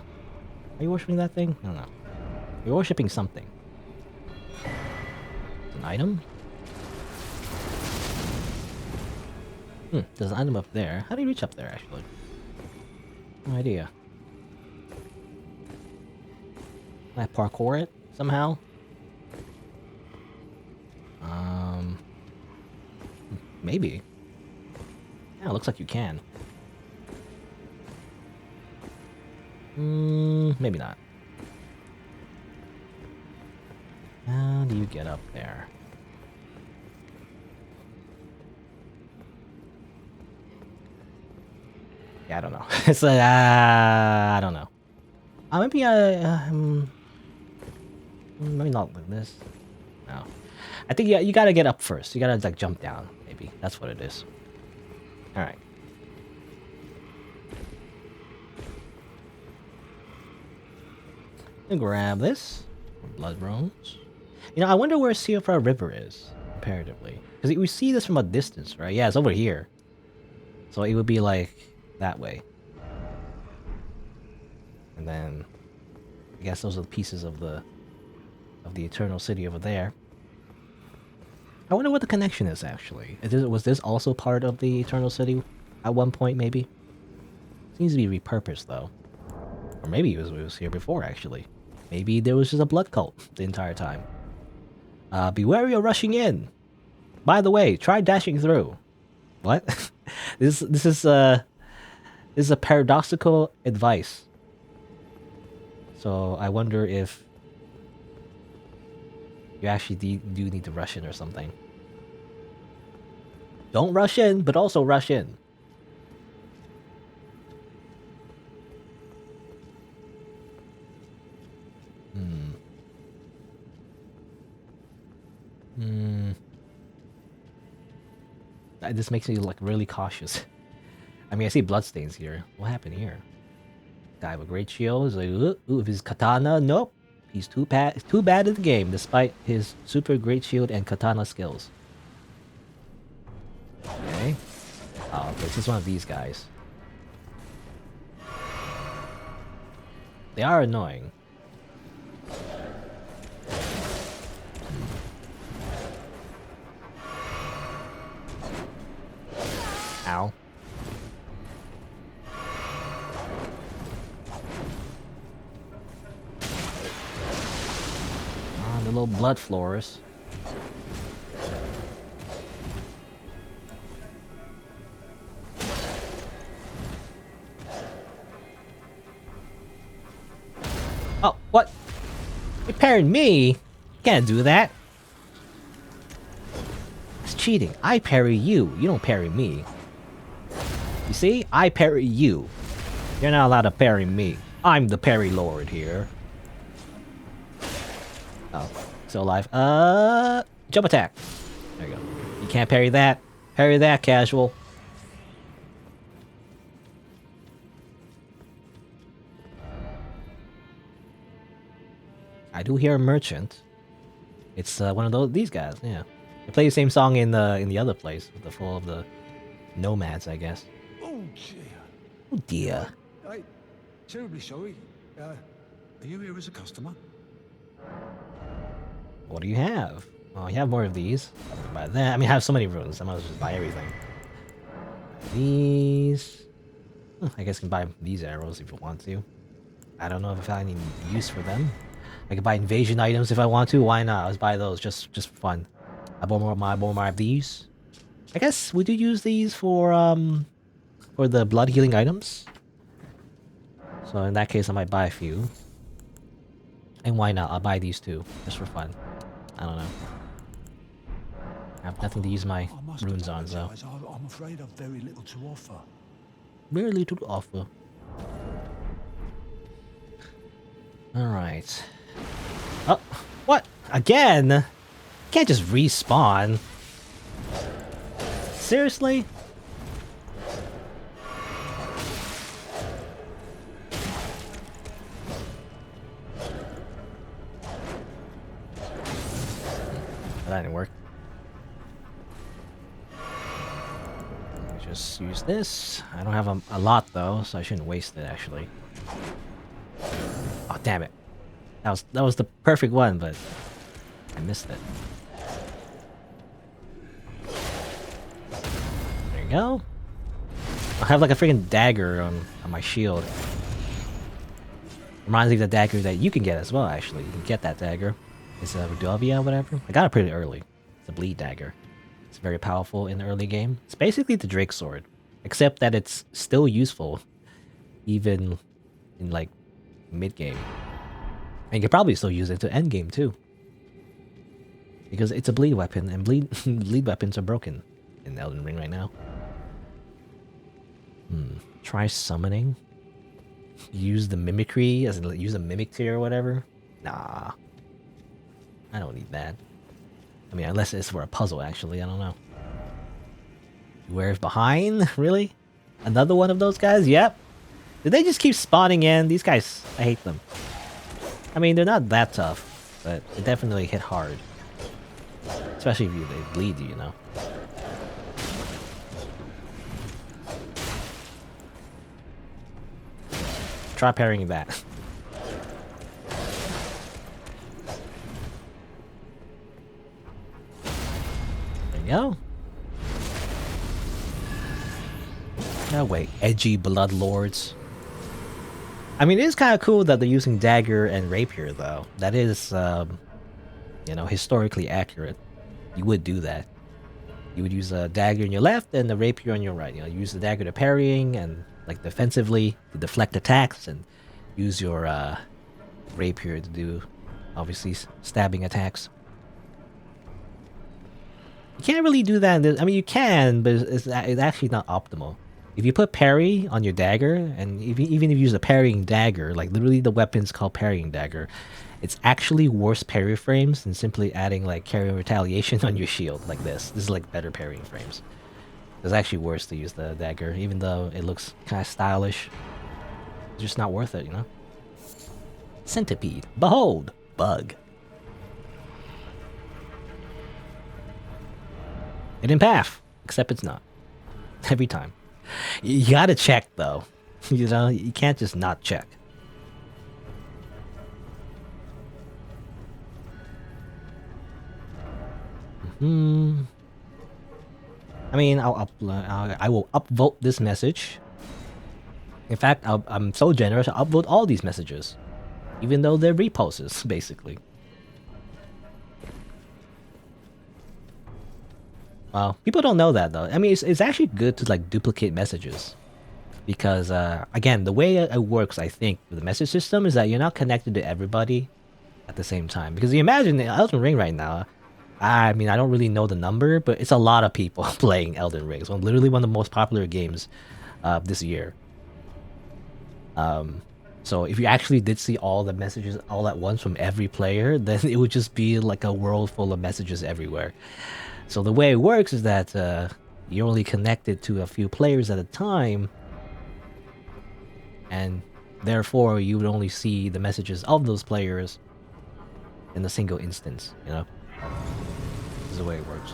Speaker 1: are you worshipping that thing? I don't know. You're worshipping something. An item? There's an item up there. How do you reach up there, actually? No idea. Can I parkour it somehow? Maybe. Yeah, it looks like you can. Maybe not. How do you get up there? Yeah, I don't know. It's like, I don't know. Maybe maybe not like this. No. I think you gotta get up first. You gotta like jump down, maybe. That's what it is. Alright. Grab this. Blood bones. You know, I wonder where Siofra River is, comparatively. Because we see this from a distance, right? Yeah, it's over here. So it would be like that way. And then I guess those are the pieces of the Eternal City over there. I wonder what the connection is, actually. Was this also part of the Eternal City at one point, maybe? Seems to be repurposed, though. Or maybe it was here before, actually. Maybe there was just a blood cult the entire time. Be wary of rushing in. By the way, try dashing through. What? This is a paradoxical advice. So I wonder if you actually do need to rush in or something. Don't rush in, but also rush in. Hmm. This makes me like really cautious. I mean, I see bloodstains here. What happened here? Guy with great shield is like, ooh, if his katana, nope. He's too bad at the game, despite his super great shield and katana skills. Okay. Oh, okay, it's just one of these guys. They are annoying. Ow. The little blood floors. Oh, what? You're parrying me? You can't do that. It's cheating. I parry you. You don't parry me. You see? I parry you. You're not allowed to parry me. I'm the parry lord here. Oh, still alive. Jump attack. There you go. You can't parry that. Parry that, casual. I do hear a merchant. It's one of these guys. Yeah, they play the same song in the other place with the full of the nomads, I guess.
Speaker 2: Oh dear.
Speaker 1: Oh dear.
Speaker 2: I terribly sorry. Are you here as a customer?
Speaker 1: What do you have? Oh, you have more of these. Buy that. I mean, I have so many runes. I might as well just buy everything. Buy these. I guess you can buy these arrows if you want to. I don't know if I have any use for them. I could buy invasion items if I want to. Why not? Let's buy those just for fun. I bought more of these. I guess we do use these for the blood healing items. So in that case, I might buy a few. And why not? I'll buy these too, just for fun. I don't know. I have nothing to use my runes on, so.
Speaker 2: I'm afraid I've very little to offer.
Speaker 1: Very little to offer. Alright. Oh, what? Again? You can't just respawn. Seriously? That didn't work. Just use this. I don't have a lot though, so I shouldn't waste it actually. Oh damn it! That was the perfect one, but I missed it. There you go. I have like a freaking dagger on my shield. Reminds me of the dagger that you can get as well. Actually, you can get that dagger. It's a Rudovia or whatever. I got it pretty early. It's a bleed dagger. It's very powerful in the early game. It's basically the Drake sword, except that it's still useful, even in like mid game. And you can probably still use it to end game too, because it's a bleed weapon, and bleed weapons are broken in Elden Ring right now. Try summoning. Use the mimicry as in use a mimic tier or whatever. Nah. I don't need that. I mean, unless it's for a puzzle, actually. I don't know. Where's behind? Really? Another one of those guys? Yep. Did they just keep spawning in? These guys, I hate them. I mean, they're not that tough, but they definitely hit hard. Especially if they bleed you, you know. Try parrying that. Go. No wait, edgy blood lords. I mean, it is kind of cool that they're using dagger and rapier, though. That is, you know, historically accurate. You would do that. You would use a dagger on your left and the rapier on your right. You know, use the dagger to parrying and like defensively to deflect attacks, and use your rapier to do, obviously, stabbing attacks. You can't really do that. I mean, you can, but it's actually not optimal. If you put parry on your dagger, and even if you use a parrying dagger, like literally the weapon's called parrying dagger, It's actually worse parry frames than simply adding like carry retaliation on your shield like this. This is like better parrying frames. It's actually worse to use the dagger, even though it looks kind of stylish. It's just not worth it, you know? Centipede. Behold! Bug. Hidden path. Except it's not. Every time. You gotta check, though. You know, you can't just not check. I mean, I will upvote this message. In fact, I'm so generous, I'll upvote all these messages. Even though they're reposts, basically. Well, people don't know that though. I mean, it's actually good to like duplicate messages. Because, again, the way it works, I think, with the message system is that you're not connected to everybody at the same time. Because you imagine the Elden Ring right now, I mean, I don't really know the number, but it's a lot of people playing Elden Ring. It's literally one of the most popular games this year. So if you actually did see all the messages all at once from every player, then it would just be like a world full of messages everywhere. So the way it works is that you're only connected to a few players at a time, and therefore you would only see the messages of those players in a single instance, you know? This is the way it works.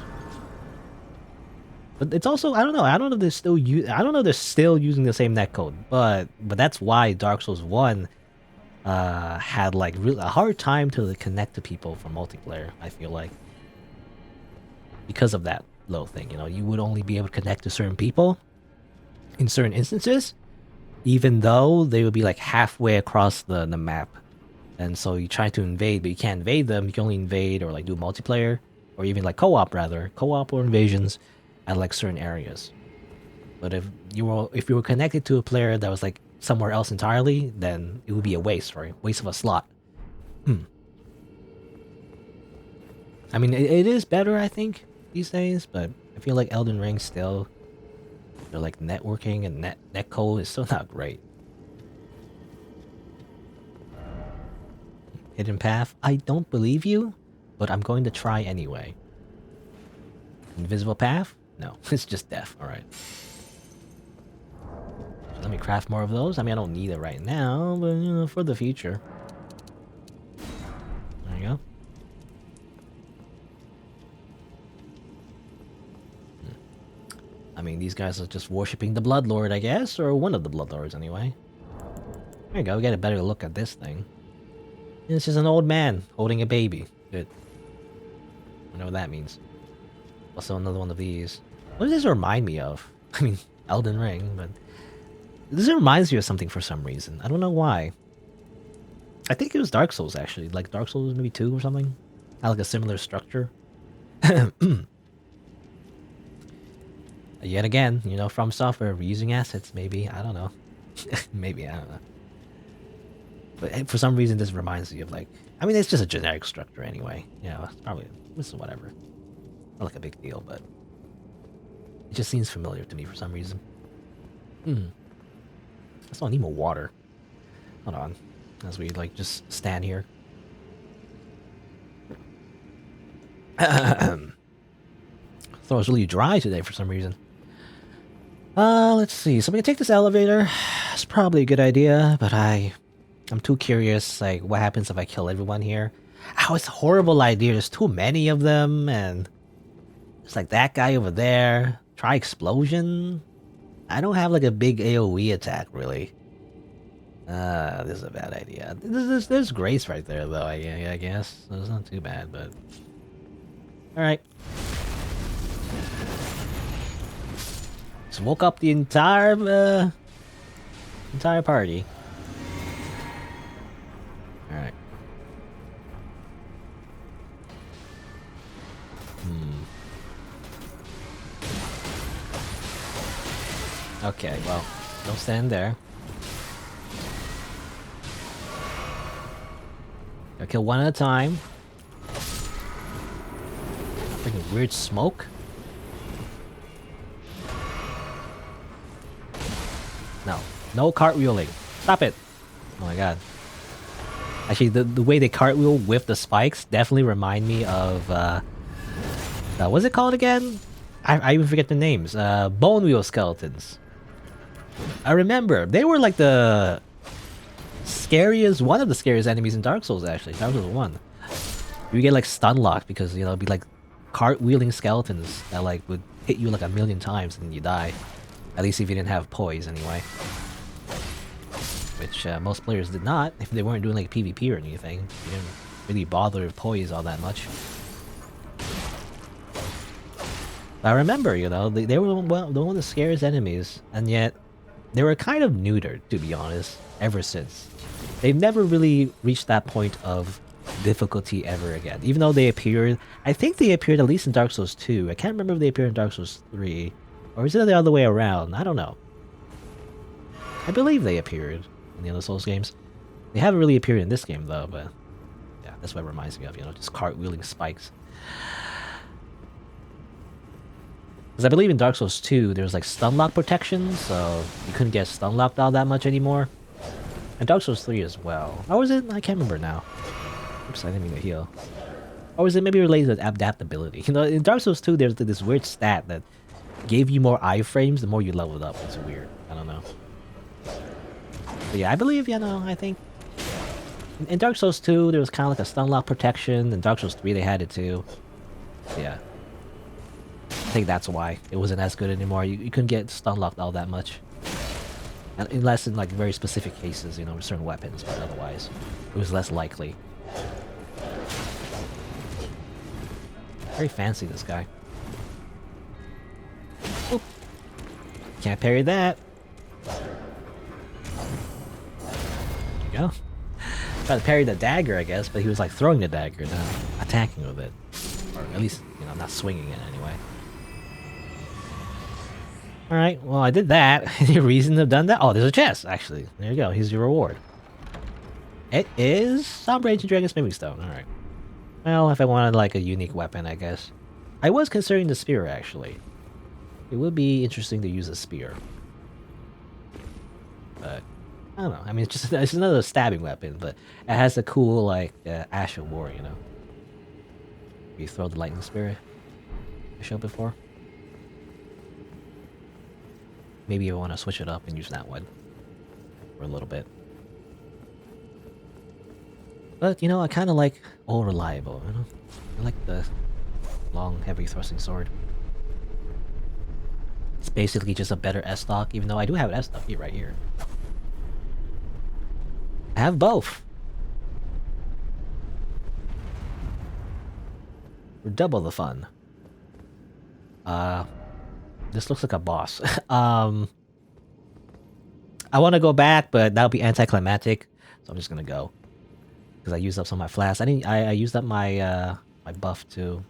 Speaker 1: But it's also, I don't know if they're still I don't know if they're still using the same netcode, but that's why Dark Souls 1 had like a hard time to connect to people for multiplayer, I feel like. Because of that little thing, you know, you would only be able to connect to certain people in certain instances, even though they would be like halfway across the map. And so you try to invade, but you can't invade them. You can only invade or like do multiplayer, or even like co-op rather, co-op or invasions at like certain areas. But if you were connected to a player that was like somewhere else entirely, then it would be a waste, right? Waste of a slot. I mean, it is better, I think, these days, but I feel like Elden Ring still, they're like networking and netcode is still not great. Hidden path? I don't believe you, but I'm going to try anyway. Invisible path? No, it's just death. Alright. So let me craft more of those. I mean, I don't need it right now, but, you know, for the future. There you go. I mean, these guys are just worshipping the Blood Lord, I guess, or one of the Blood Lords anyway. There you go, get a better look at this thing. This is an old man holding a baby. Good. I know what that means. Also another one of these. What does this remind me of? I mean, Elden Ring, but this reminds me of something for some reason. I don't know why. I think it was Dark Souls actually, like Dark Souls maybe 2 or something. Had like a similar structure. Yet again, you know, From Software reusing assets, maybe, I don't know. Maybe, I don't know. But for some reason this reminds me of like, I mean, it's just a generic structure anyway. You know, it's probably, this is whatever. Not like a big deal, but it just seems familiar to me for some reason. I still need more water. Hold on. As we like just stand here. Thought it was really dry today for some reason. Let's see. So I'm gonna take this elevator. It's probably a good idea, but I'm too curious, like, what happens if I kill everyone here? Oh, it's a horrible idea. There's too many of them, and it's like that guy over there. Try explosion? I don't have like a big AoE attack, really. This is a bad idea. There's grace right there, though, I guess. So it's not too bad, but... Alright. Just woke up the entire party. Alright. Okay, well, don't stand there. Gotta kill one at a time. Freaking weird smoke. No. No cartwheeling. Stop it. Oh my god. Actually, the way they cartwheel with the spikes definitely remind me of what's it called again? I even forget the names. Bone wheel skeletons. I remember they were like the scariest, one of the scariest enemies in Dark Souls. Actually, Dark Souls 1. You get like stun locked because it'd be like cartwheeling skeletons that like would hit you like a million times and you die. At least if you didn't have poise anyway. Which most players did not if they weren't doing like PvP or anything. You didn't really bother with poise all that much. But I remember, you know, they were one of the scariest enemies, and yet they were kind of neutered, to be honest, ever since. They've never really reached that point of difficulty ever again. Even though they appeared, I think they appeared at least in Dark Souls 2. I can't remember if they appeared in Dark Souls 3. Or is it the other way around? I don't know. I believe they appeared in the other Souls games. They haven't really appeared in this game though, but yeah, that's what it reminds me of, you know, just cartwheeling spikes. Because I believe in Dark Souls 2, there's like stun lock protection, so you couldn't get stun locked all that much anymore. And Dark Souls 3 as well. Or was it? I can't remember now. Oops, I didn't mean to heal. Or was it maybe related to adaptability? You know, in Dark Souls 2, there's this weird stat that gave you more iframes the more you leveled up. It's weird. I don't know. But yeah, I believe, you know, I think... In Dark Souls 2, there was kind of like a stun lock protection. In Dark Souls 3, they had it too. So yeah. I think that's why it wasn't as good anymore. You couldn't get stun locked all that much. Unless in like very specific cases, you know, with certain weapons, but otherwise, it was less likely. Very fancy, this guy. Oop. Can't parry that. There you go. Tried to parry the dagger, I guess, but he was like throwing the dagger, not attacking with it. Or at least, you know, not swinging it anyway. Alright, well, I did that. Any reason to have done that? Oh, there's a chest, actually. There you go. Here's your reward. It is Somber Ancient Dragon's Miming Stone. Alright. Well, if I wanted, like, a unique weapon, I guess. I was considering the spear, actually. It would be interesting to use a spear. But, I don't know. I mean, it's another stabbing weapon, but it has a cool, like, Ash of War, you know? You throw the lightning spear I showed before. Maybe I want to switch it up and use that one for a little bit. But, you know, I kind of like all reliable, you know? I like the long, heavy thrusting sword. It's basically just a better S-stock, even though I do have an S-stock here, right here. I have both. For double the fun. This looks like a boss. I want to go back, but that'll be anticlimactic, so I'm just gonna go because I used up some of my flasks. I used up my my buff too.